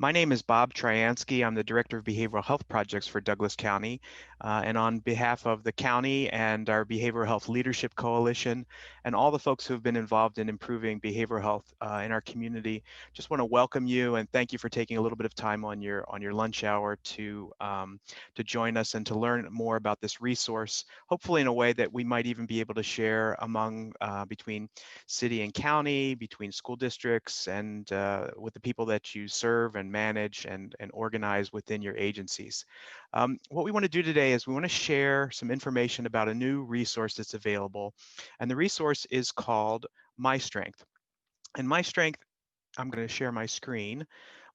My name is Bob Tryansky. I'm the Director of Behavioral Health Projects for Douglas County. And on behalf of the county and our Behavioral Health Leadership Coalition and all the folks who have been involved in improving behavioral health in our community, just want to welcome you and thank you for taking a little bit of time on your lunch hour to join us and to learn more about this resource, hopefully in a way that we might even be able to share among between city and county, between school districts, and with the people that you serve and manage and organize within your agencies. What we want to do today is we want to share some information about a new resource that's available. And the resource is called myStrength. And myStrength, I'm going to share my screen.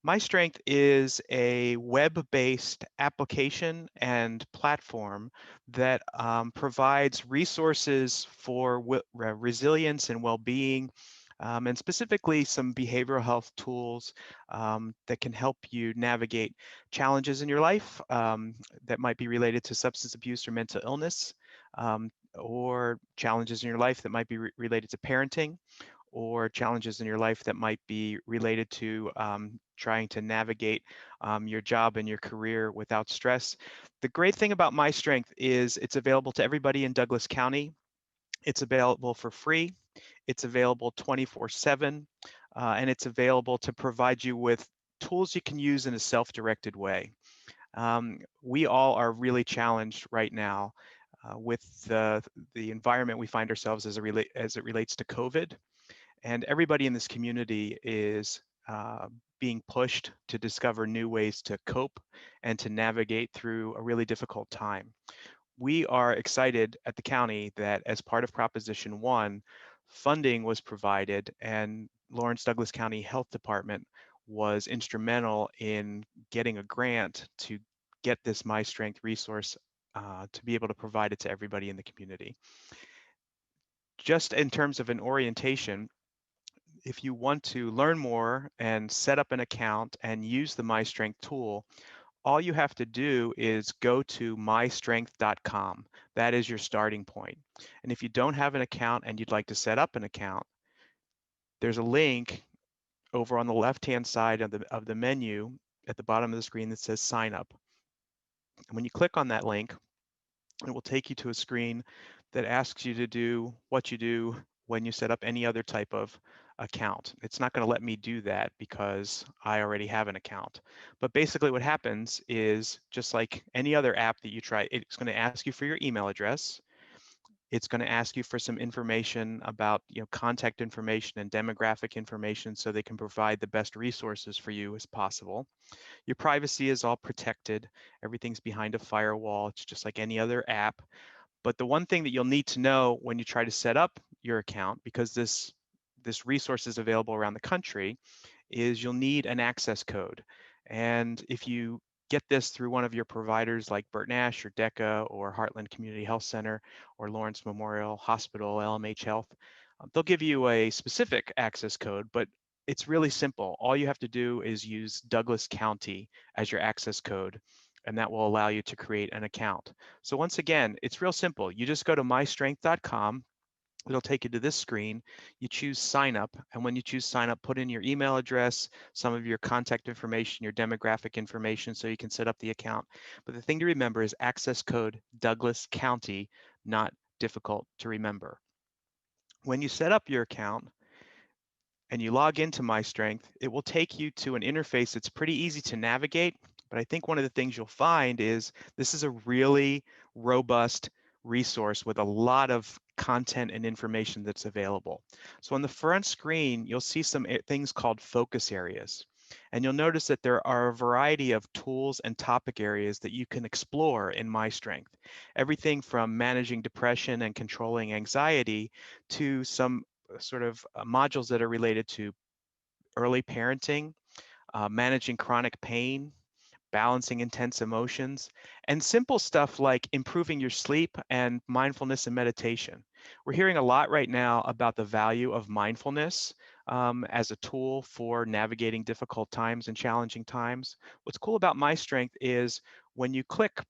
myStrength is a web-based application and platform that provides resources for resilience and well-being, and specifically some behavioral health tools that can help you navigate challenges in your life that might be related to substance abuse or mental illness, or challenges in your life that might be related to parenting, or challenges in your life that might be related to trying to navigate your job and your career without stress. The great thing about myStrength is it's available to everybody in Douglas County. It's available for free. It's available 24/7, and it's available to provide you with tools you can use in a self-directed way. We all are really challenged right now with the environment we find ourselves as it relates to COVID. And everybody in this community is being pushed to discover new ways to cope and to navigate through a really difficult time. We are excited at the county that as part of Proposition 1, funding was provided and Lawrence Douglas County Health Department was instrumental in getting a grant to get this myStrength resource to be able to provide it to everybody in the community. Just in terms of an orientation, if you want to learn more and set up an account and use the myStrength tool, all you have to do is go to mystrength.com. That is your starting point. And if you don't have an account and you'd like to set up an account, there's a link over on the left-hand side of the menu at the bottom of the screen that says sign up. And when you click on that link, it will take you to a screen that asks you to do what you do when you set up any other type of account. It's not going to let me do that because I already have an account. But basically what happens is, just like any other app that you try, it's going to ask you for your email address. It's going to ask you for some information about, contact information and demographic information so they can provide the best resources for you as possible. Your privacy is all protected. Everything's behind a firewall. It's just like any other app. But the one thing that you'll need to know when you try to set up your account, because this resource is available around the country, is you'll need an access code. And if you get this through one of your providers like Burt Nash or DECA or Heartland Community Health Center or Lawrence Memorial Hospital, LMH Health, they'll give you a specific access code, but it's really simple. All you have to do is use Douglas County as your access code, and that will allow you to create an account. So once again, it's real simple. You just go to mystrength.com. It'll take you to this screen. You choose sign up, and when you choose sign up, put in your email address, some of your contact information, your demographic information so you can set up the account. But the thing to remember is access code Douglas County, not difficult to remember. When you set up your account and you log into myStrength, it will take you to an interface that's pretty easy to navigate. But I think one of the things you'll find is this is a really robust resource with a lot of content and information that's available. So on the front screen, you'll see some things called focus areas. And you'll notice that there are a variety of tools and topic areas that you can explore in myStrength. Everything from managing depression and controlling anxiety to some sort of modules that are related to early parenting, managing chronic pain, balancing intense emotions, and simple stuff like improving your sleep and mindfulness and meditation. We're hearing a lot right now about the value of mindfulness as a tool for navigating difficult times and challenging times. What's cool about myStrength is when you click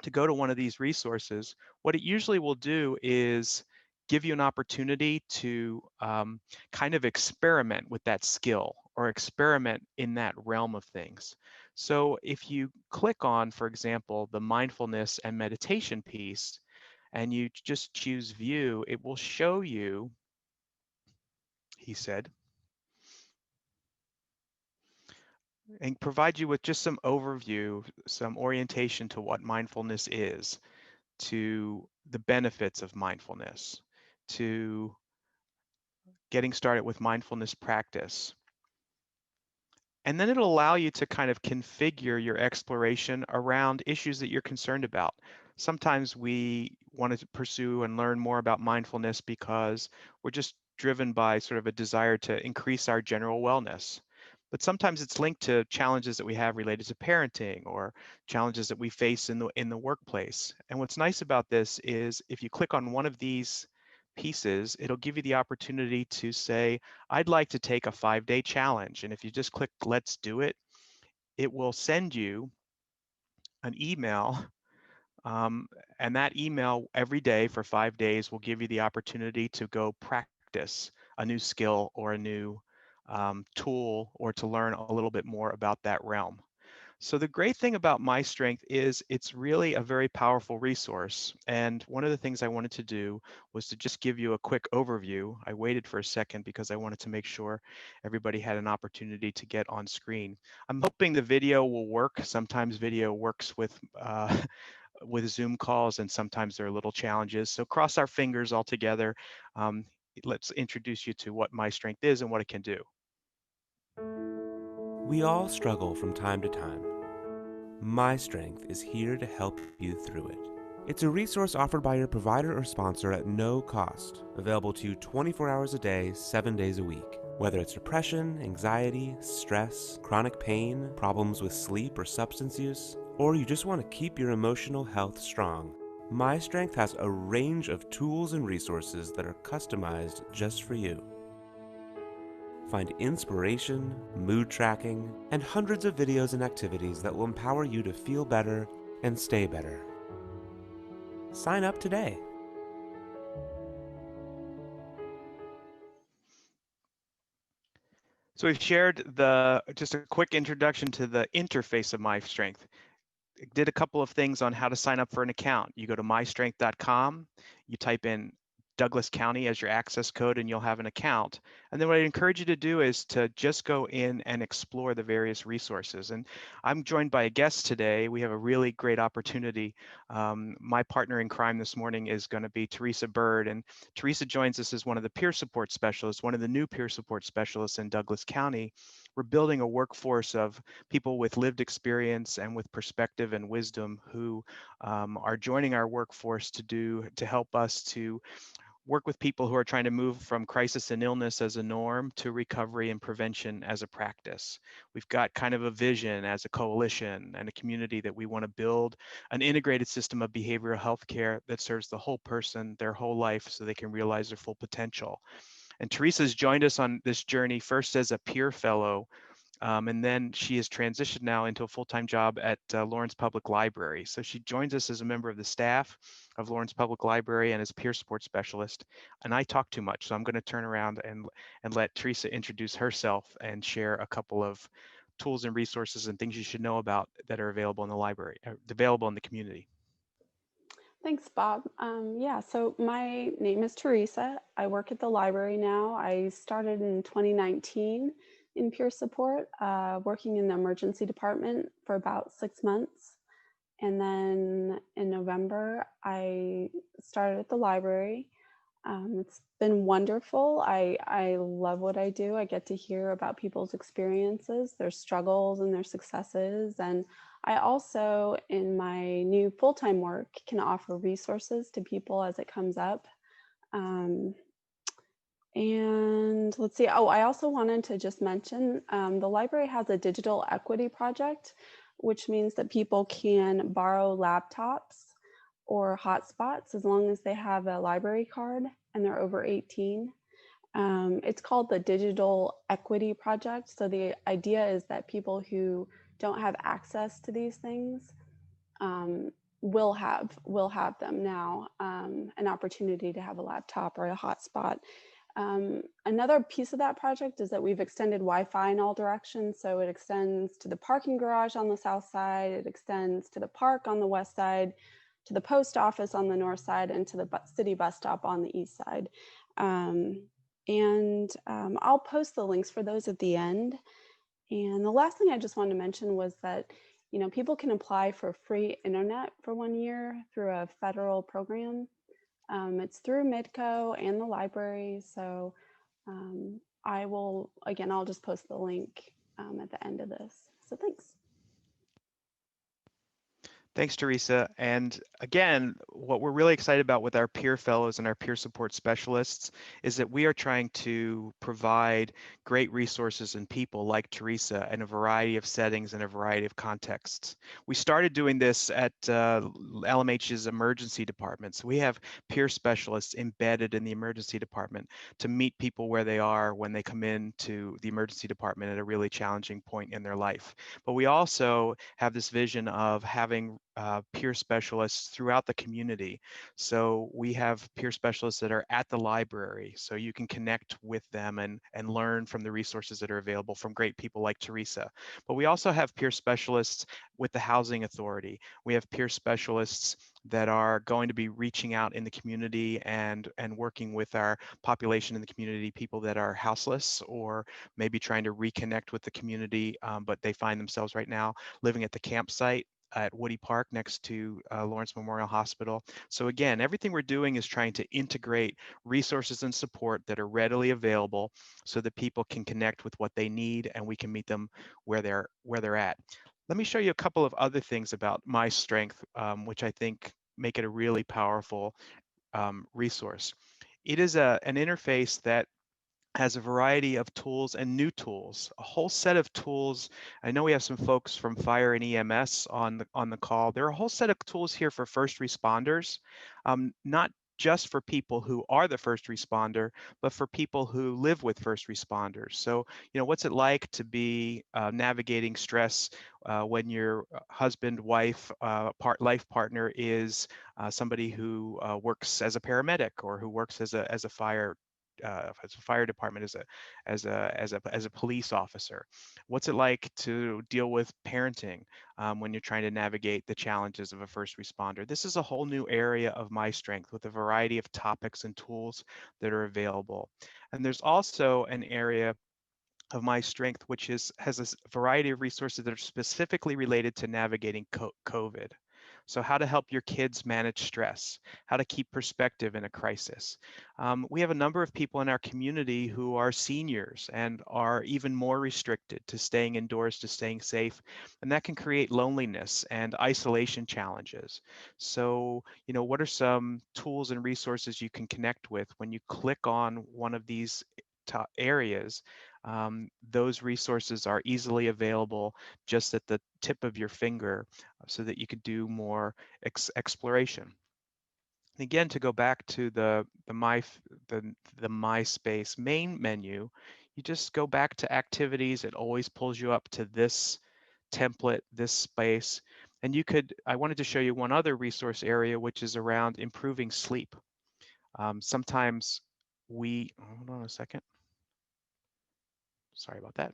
to go to one of these resources, what it usually will do is give you an opportunity to kind of experiment with that skill or experiment in that realm of things. So if you click on, for example, the mindfulness and meditation piece, and you just choose view, it will show you, he said, and provide you with just some overview, some orientation to what mindfulness is, to the benefits of mindfulness, to getting started with mindfulness practice. And then it'll allow you to kind of configure your exploration around issues that you're concerned about. Sometimes we want to pursue and learn more about mindfulness because we're just driven by sort of a desire to increase our general wellness. But sometimes it's linked to challenges that we have related to parenting or challenges that we face in the workplace. And what's nice about this is if you click on one of these pieces, it'll give you the opportunity to say, I'd like to take a 5-day challenge. And if you just click let's do it, it will send you an email. And that email every day for 5 days will give you the opportunity to go practice a new skill or a new tool, or to learn a little bit more about that realm. So the great thing about myStrength is it's really a very powerful resource. And one of the things I wanted to do was to just give you a quick overview. I waited for a second because I wanted to make sure everybody had an opportunity to get on screen. I'm hoping the video will work. Sometimes video works with Zoom calls, and sometimes there are little challenges. So cross our fingers all together. Um, let's introduce you to what myStrength is and what it can do. We all struggle from time to time. myStrength is here to help you through it. It's a resource offered by your provider or sponsor at no cost, available to you 24 hours a day, 7 days a week. Whether it's depression, anxiety, stress, chronic pain, problems with sleep or substance use, or you just want to keep your emotional health strong, myStrength has a range of tools and resources that are customized just for you. Find inspiration, mood tracking, and hundreds of videos and activities that will empower you to feel better and stay better. Sign up today. So we've shared just a quick introduction to the interface of myStrength. Did a couple of things on how to sign up for an account. You go to mystrength.com, you type in Douglas County as your access code, and you'll have an account. And then what I encourage you to do is to just go in and explore the various resources. And I'm joined by a guest today. We have a really great opportunity. My partner in crime this morning is going to be Theresa Bird, and Theresa joins us as one of the peer support specialists, one of the new peer support specialists in Douglas County. We're building a workforce of people with lived experience and with perspective and wisdom who are joining our workforce to help us to work with people who are trying to move from crisis and illness as a norm to recovery and prevention as a practice. We've got kind of a vision as a coalition and a community that we want to build an integrated system of behavioral health care that serves the whole person, their whole life, so they can realize their full potential. And Theresa's joined us on this journey first as a peer fellow, and then she has transitioned now into a full-time job at Lawrence Public Library. So she joins us as a member of the staff of Lawrence Public Library and as a peer support specialist. And I talk too much, so I'm going to turn around and let Theresa introduce herself and share a couple of tools and resources and things you should know about that are available in the library, available in the community. Thanks, Bob. Yeah, so my name is Theresa. I work at the library now. I started in 2019 in peer support, working in the emergency department for about 6 months. And then in November, I started at the library. It's been wonderful. I love what I do. I get to hear about people's experiences, their struggles and their successes. And I also, in my new full-time work, can offer resources to people as it comes up. Um, and let's see. Oh, I also wanted to just mention the library has a digital equity project, which means that people can borrow laptops or hotspots as long as they have a library card and they're over 18. It's called the Digital Equity Project. So the idea is that people who don't have access to these things um, will have them now, an opportunity to have a laptop or a hotspot. Another piece of that project is that we've extended Wi-Fi in all directions. So it extends to the parking garage on the south side, it extends to the park on the west side, to the post office on the north side, and to the city bus stop on the east side. I'll post the links for those at the end. And the last thing I just wanted to mention was that, people can apply for free internet for 1 year through a federal program. It's through Midco and the library. So I'll just post the link at the end of this. So thanks. Thanks, Theresa. And again, what we're really excited about with our peer fellows and our peer support specialists is that we are trying to provide great resources and people like Theresa in a variety of settings and a variety of contexts. We started doing this at LMH's emergency department. So we have peer specialists embedded in the emergency department to meet people where they are when they come into the emergency department at a really challenging point in their life. But we also have this vision of having peer specialists throughout the community. So we have peer specialists that are at the library, so you can connect with them and learn from the resources that are available from great people like Theresa. But we also have peer specialists with the Housing Authority. We have peer specialists that are going to be reaching out in the community and working with our population in the community, people that are houseless or maybe trying to reconnect with the community, but they find themselves right now living at the campsite at Woody Park next to Lawrence Memorial Hospital. So again, everything we're doing is trying to integrate resources and support that are readily available so that people can connect with what they need and we can meet them where they're at. Let me show you a couple of other things about myStrength, which I think make it a really powerful resource. It is an interface that has a variety of tools and new tools, a whole set of tools. I know we have some folks from fire and EMS on the call. There are a whole set of tools here for first responders, not just for people who are the first responder, but for people who live with first responders. So, what's it like to be navigating stress when your husband, wife, life partner is somebody who works as a paramedic or who works as a fire department, as a police officer? What's it like to deal with parenting when you're trying to navigate the challenges of a first responder? This is a whole new area of myStrength with a variety of topics and tools that are available. And there's also an area of myStrength which has a variety of resources that are specifically related to navigating COVID. So how to help your kids manage stress, how to keep perspective in a crisis. We have a number of people in our community who are seniors and are even more restricted to staying indoors, to staying safe, and that can create loneliness and isolation challenges. So, what are some tools and resources you can connect with when you click on one of these areas? Those resources are easily available just at the tip of your finger so that you could do more exploration. And again, to go back to the MySpace main menu, you just go back to activities. It always pulls you up to this template, this space. And I wanted to show you one other resource area, which is around improving sleep. Sometimes hold on a second. Sorry about that.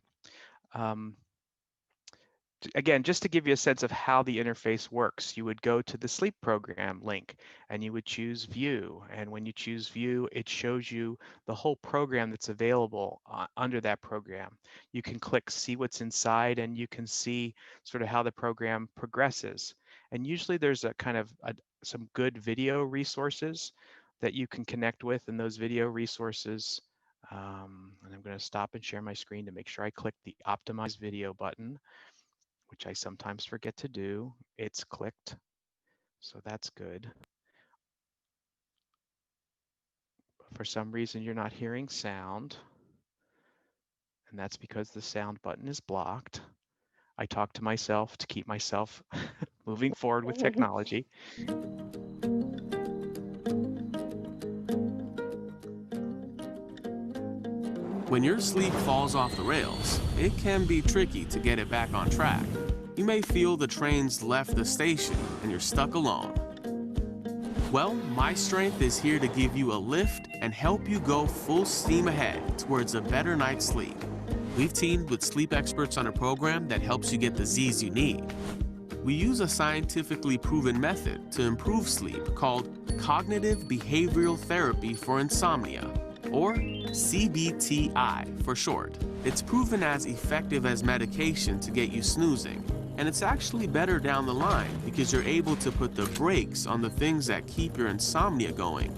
Again, just to give you a sense of how the interface works, you would go to the sleep program link and you would choose view. And when you choose view, it shows you the whole program that's available under that program. You can click see what's inside and you can see sort of how the program progresses. And usually there's a kind of some good video resources that you can connect with, and those video resources, and I'm going to stop and share my screen to make sure I click the optimize video button, which I sometimes forget to do. It's clicked, so that's good. But for some reason, you're not hearing sound, and that's because the sound button is blocked. I talk to myself to keep myself moving forward with technology. When your sleep falls off the rails, it can be tricky to get it back on track. You may feel the train's left the station and you're stuck alone. Well, myStrength is here to give you a lift and help you go full steam ahead towards a better night's sleep. We've teamed with sleep experts on a program that helps you get the Z's you need. We use a scientifically proven method to improve sleep called cognitive behavioral therapy for insomnia, or CBTI for short. It's proven as effective as medication to get you snoozing, and it's actually better down the line because you're able to put the brakes on the things that keep your insomnia going.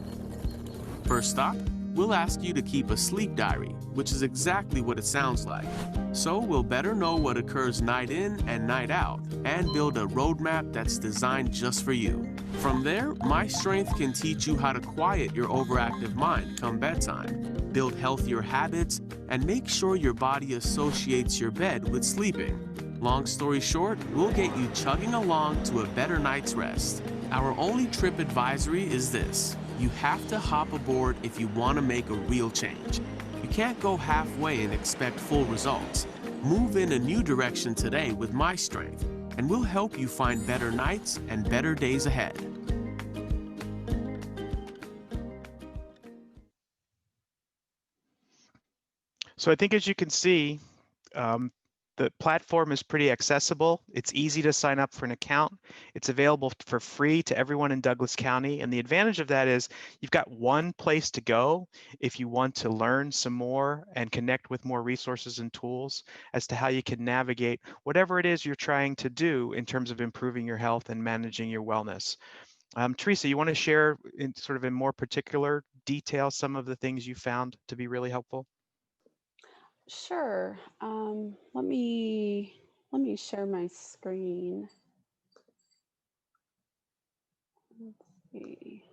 First stop, we'll ask you to keep a sleep diary, which is exactly what it sounds like. So we'll better know what occurs night in and night out, and build a roadmap that's designed just for you. From there, myStrength can teach you how to quiet your overactive mind come bedtime, build healthier habits, and make sure your body associates your bed with sleeping. Long story short, we'll get you chugging along to a better night's rest. Our only trip advisory is this: you have to hop aboard if you want to make a real change. You can't go halfway and expect full results. Move in a new direction today with myStrength, and we'll help you find better nights and better days ahead. So I think, as you can see, the platform is pretty accessible. It's easy to sign up for an account. It's available for free to everyone in Douglas County. And the advantage of that is you've got one place to go if you want to learn some more and connect with more resources and tools as to how you can navigate whatever it is you're trying to do in terms of improving your health and managing your wellness. Theresa, you want to share in more particular detail some of the things you found to be really helpful? Sure. Let me share my screen. Let's see.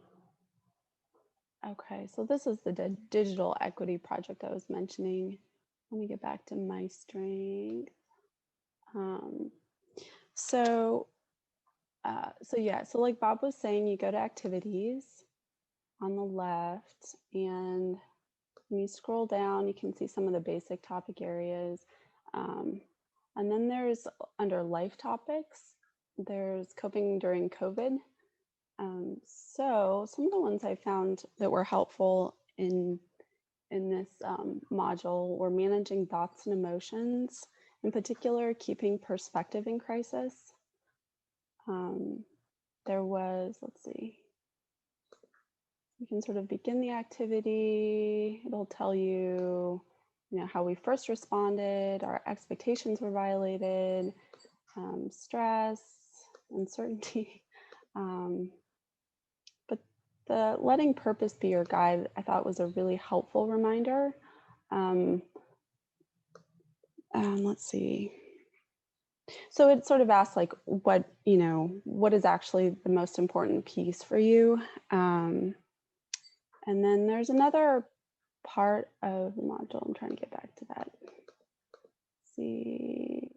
Okay, so this is the digital equity project I was mentioning. Let me get back to myStrength. Um, so, so like Bob was saying, you go to activities on the left, and when you scroll down, you can see some of the basic topic areas. And then there's, under life topics, there's coping during COVID. So some of the ones I found that were helpful in this module were managing thoughts and emotions, in particular, keeping perspective in crisis. There was, let's see, you can sort of begin the activity. It'll tell you, how we first responded, our expectations were violated, stress, uncertainty. But the letting purpose be your guide, I thought, was a really helpful reminder. Let's see. So it sort of asks, like, what is actually the most important piece for you? And then there's another part of the module. I'm trying to get back to that. Let's see.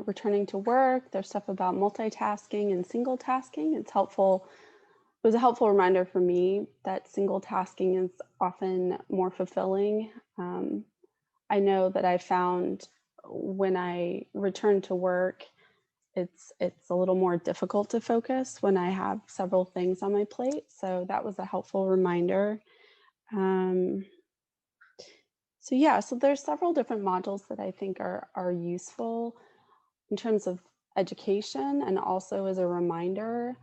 Returning to work, there's stuff about multitasking and single tasking. It's helpful. It was a helpful reminder for me that single tasking is often more fulfilling. I know that I found when I return to work, it's a little more difficult to focus when I have several things on my plate. So that was a helpful reminder. So there's several different modules that I think are useful in terms of education and also as a reminder.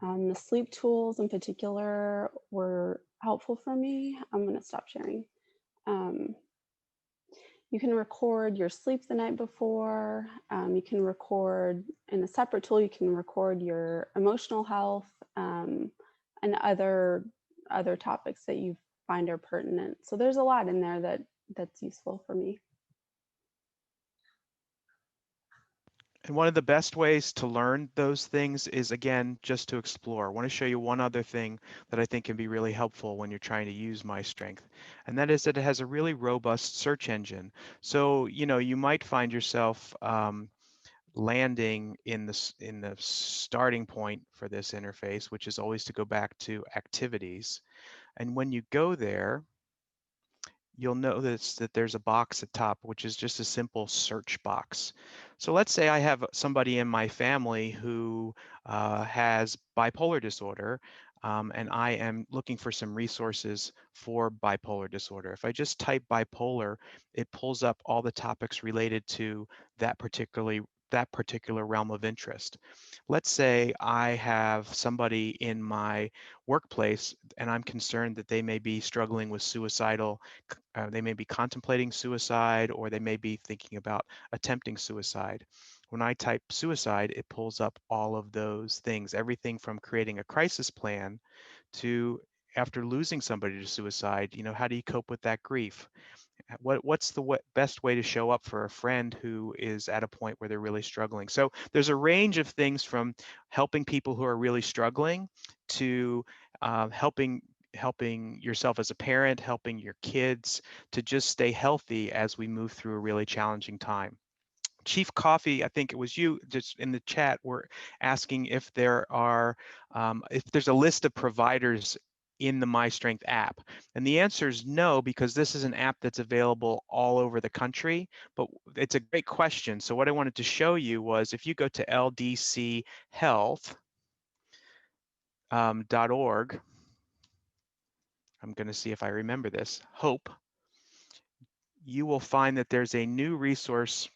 The sleep tools in particular were helpful for me. I'm going to stop sharing. You can record your sleep the night before. You can record in a separate tool. You can record your emotional health and other topics that you find are pertinent. So there's a lot in there that's useful for me. And one of the best ways to learn those things is, again, just to explore. I want to show you one other thing that I think can be really helpful when you're trying to use myStrength, and that is that it has a really robust search engine. So, you might find yourself landing in the starting point for this interface, which is always to go back to activities. And when you go there, you'll notice that there's a box at top, which is just a simple search box. So let's say I have somebody in my family who has bipolar disorder, and I am looking for some resources for bipolar disorder. If I just type bipolar, it pulls up all the topics related to that particular realm of interest. Let's say I have somebody in my workplace and I'm concerned that they may be struggling with they may be contemplating suicide, or they may be thinking about attempting suicide. When I type suicide, it pulls up all of those things, everything from creating a crisis plan to, after losing somebody to suicide, how do you cope with that grief? What's the best way to show up for a friend who is at a point where they're really struggling? So there's a range of things, from helping people who are really struggling to helping yourself as a parent, helping your kids to just stay healthy as we move through a really challenging time. Chief Coffee, I think it was you just in the chat, were asking if if there's a list of providers in the myStrength app. And the answer is no, because this is an app that's available all over the country, but it's a great question. So what I wanted to show you was, if you go to ldchealth.org, I'm going to see if I remember this, HOPE, you will find that there's a new resource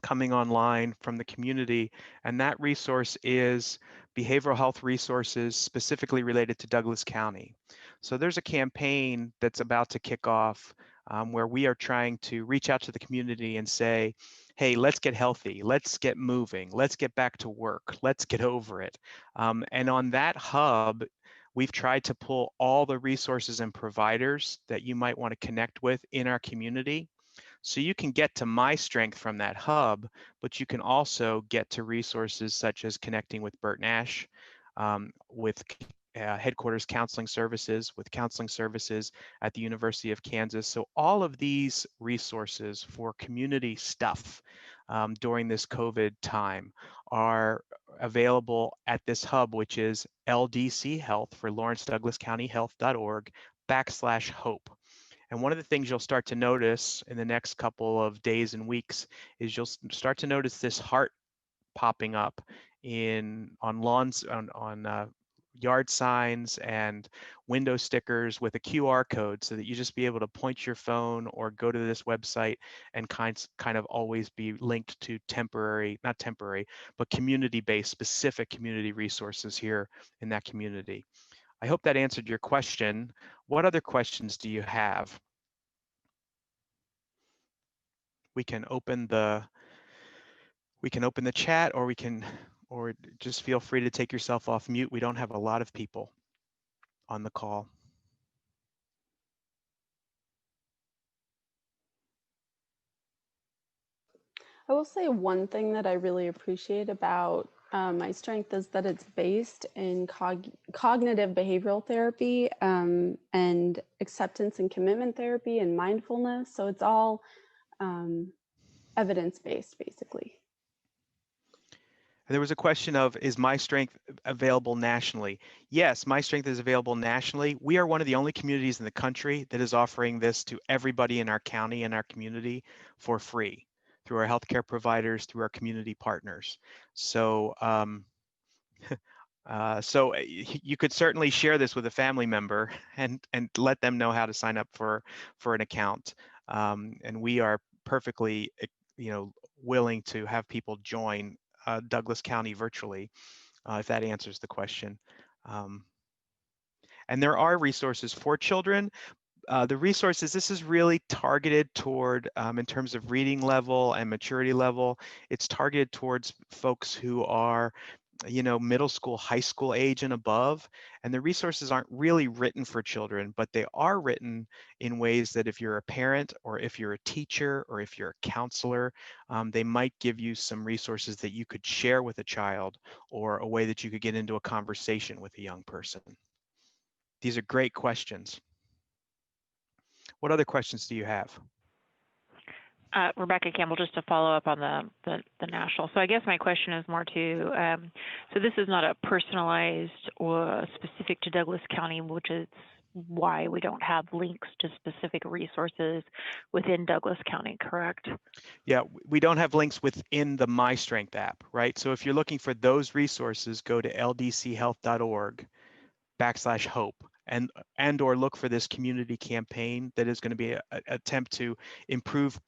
coming online from the community, and that resource is behavioral health resources specifically related to Douglas County. So there's a campaign that's about to kick off, where we are trying to reach out to the community and say, hey, let's get healthy, let's get moving, let's get back to work, let's get over it. And on that hub, we've tried to pull all the resources and providers that you might want to connect with in our community. So you can get to myStrength from that hub, but you can also get to resources such as connecting with Bert Nash, with headquarters counseling services, with counseling services at the University of Kansas. So all of these resources for community stuff during this COVID time are available at this hub, which is LDC Health, for Lawrence Douglas County Health.org/hope. And one of the things you'll start to notice in the next couple of days and weeks is you'll start to notice this heart popping up on lawns, on yard signs and window stickers with a QR code, so that you just be able to point your phone or go to this website and kind of always be linked to not temporary, but community-based, specific community resources here in that community. I hope that answered your question. What other questions do you have? We can open the chat, or just feel free to take yourself off mute. We don't have a lot of people on the call. I will say one thing that I really appreciate about myStrength is that it's based in cognitive behavioral therapy, and acceptance and commitment therapy and mindfulness. So it's all evidence-based, basically. There was a question of, is myStrength available nationally? Yes, myStrength is available nationally. We are one of the only communities in the country that is offering this to everybody in our county and our community for free, through our healthcare providers, through our community partners. So you could certainly share this with a family member and let them know how to sign up for an account. And we are perfectly, willing to have people join Douglas County virtually, if that answers the question. And there are resources for children. The resources, this is really targeted toward, in terms of reading level and maturity level, it's targeted towards folks who are, middle school, high school age and above. And the resources aren't really written for children, but they are written in ways that if you're a parent, or if you're a teacher, or if you're a counselor, they might give you some resources that you could share with a child, or a way that you could get into a conversation with a young person. These are great questions. What other questions do you have? Rebecca Campbell, just to follow up on the national. So I guess my question is more so this is not a personalized or specific to Douglas County, which is why we don't have links to specific resources within Douglas County, correct? Yeah, we don't have links within the myStrength app, right? So if you're looking for those resources, go to ldchealth.org/hope and or look for this community campaign that is going to be an attempt to improve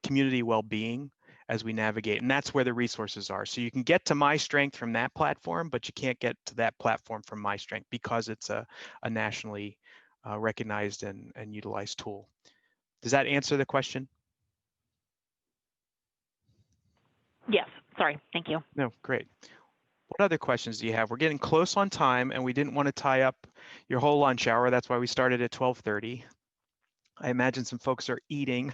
community well-being as we navigate. And that's where the resources are. So you can get to myStrength from that platform, but you can't get to that platform from myStrength because it's a nationally recognized and utilized tool. Does that answer the question? Yes, sorry, thank you. No, great. What other questions do you have? We're getting close on time and we didn't want to tie up your whole lunch hour. That's why we started at 12:30. I imagine some folks are eating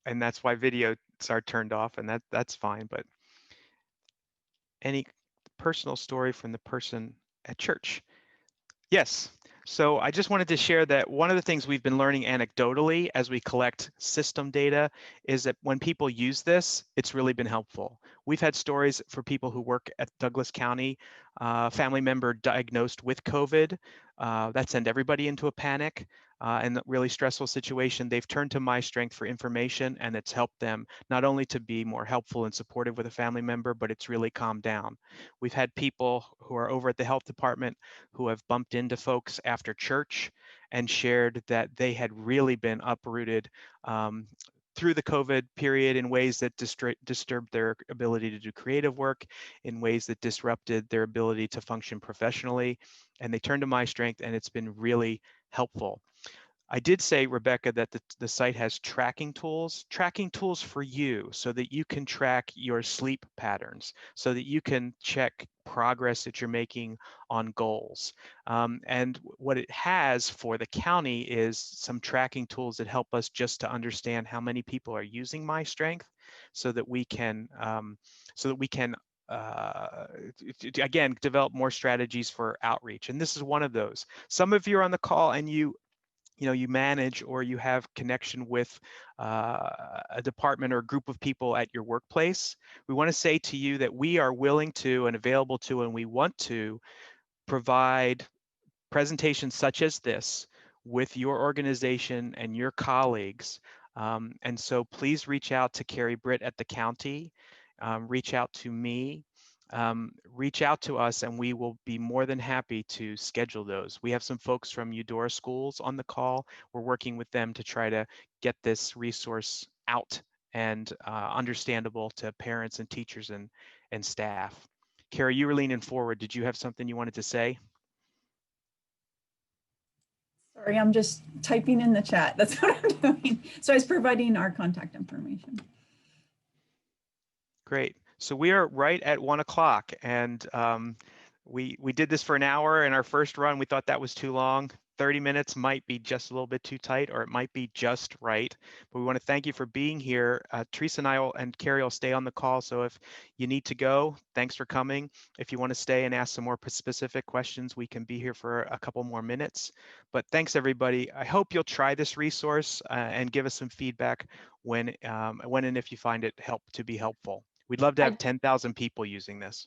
and that's why videos are turned off, and that's fine. But any personal story from the person at church? Yes. So I just wanted to share that one of the things we've been learning anecdotally as we collect system data is that when people use this, it's really been helpful. We've had stories for people who work at Douglas County, family member diagnosed with COVID, that sent everybody into a panic and a really stressful situation. They've turned to myStrength for information, and it's helped them not only to be more helpful and supportive with a family member, but it's really calmed down. We've had people who are over at the health department who have bumped into folks after church and shared that they had really been uprooted through the COVID period in ways that disturbed their ability to do creative work, in ways that disrupted their ability to function professionally. And they turned to myStrength, and it's been really helpful. I did say, Rebecca, that the site has tracking tools for you so that you can track your sleep patterns, so that you can check progress that you're making on goals. And what it has for the county is some tracking tools that help us just to understand how many people are using myStrength so that we can, again, develop more strategies for outreach. And this is one of those. Some of you are on the call and you manage or you have connection with a department or a group of people at your workplace. We want to say to you that we are willing to and available to, and we want to provide presentations such as this with your organization and your colleagues. And so please reach out to Carrie Britt at the county, reach out to me, reach out to us, and we will be more than happy to schedule those. We have some folks from Eudora Schools on the call. We're working with them to try to get this resource out and understandable to parents and teachers and staff. Carrie, you were leaning forward. Did you have something you wanted to say? Sorry, I'm just typing in the chat. That's what I'm doing. So I was providing our contact information. Great. So we are right at 1 o'clock, and we did this for an hour in our first run. We thought that was too long. 30 minutes might be just a little bit too tight, or it might be just right. But we want to thank you for being here. Theresa and I and Carrie will stay on the call. So if you need to go, thanks for coming. If you want to stay and ask some more specific questions, we can be here for a couple more minutes. But thanks, everybody. I hope you'll try this resource and give us some feedback when and if you find it to be helpful. We'd love to have 10,000 people using this.